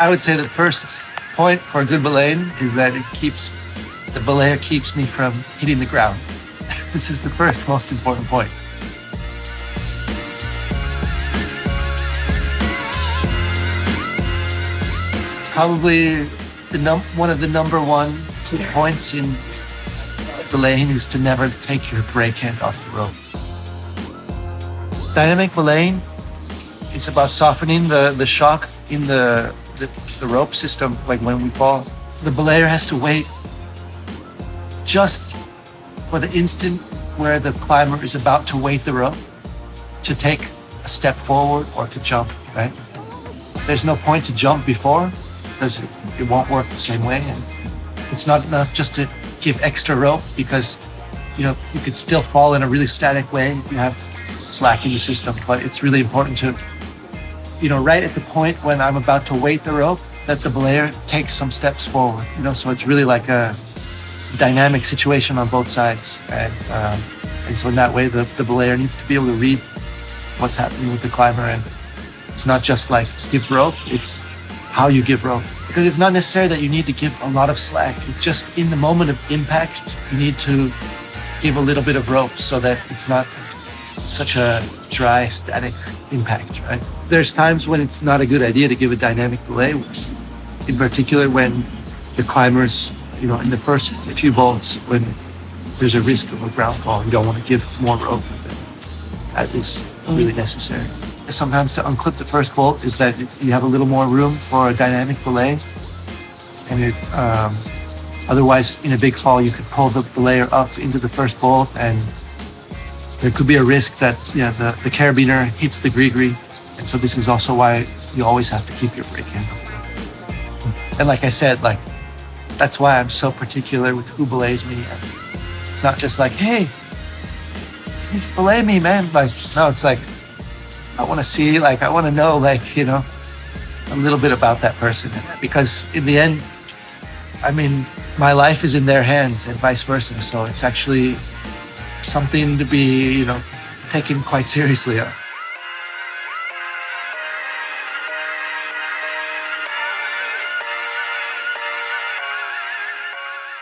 I would say the first point for a good belaying is that the belayer keeps me from hitting the ground. This is the first most important point. Probably one of the number one points in belaying is to never take your brake hand off the rope. Dynamic belaying is about softening the shock in the rope system, like when we fall. The belayer has to wait just for the instant where the climber is about to weight the rope to take a step forward or to jump, right? There's no point to jump before because it won't work the same way. And it's not enough just to give extra rope because, you could still fall in a really static way if you have slack in the system. But it's really important to, right at the point when I'm about to weight the rope, that the belayer takes some steps forward, so it's really like a dynamic situation on both sides. And so in that way, the belayer needs to be able to read what's happening with the climber. And it's not just like give rope, it's how you give rope. Because it's not necessary that you need to give a lot of slack. It's just in the moment of impact, you need to give a little bit of rope so that it's not such a dry, static impact, right? There's times when it's not a good idea to give a dynamic belay, in particular when the climbers, in the first few bolts, when there's a risk of a ground fall, you don't want to give more rope. That is really necessary. Sometimes to unclip the first bolt is that you have a little more room for a dynamic belay. And otherwise, in a big fall, you could pull the belayer up into the first bolt, and there could be a risk that the carabiner hits the gree-gree. And so this is also why you always have to keep your brake hand up. And like I said, that's why I'm so particular with who belays me. It's not just like, hey, belay me, man. No, it's like, I want to see, I want to know, a little bit about that person. Because in the end, my life is in their hands and vice versa. So it's actually something to be, taken quite seriously.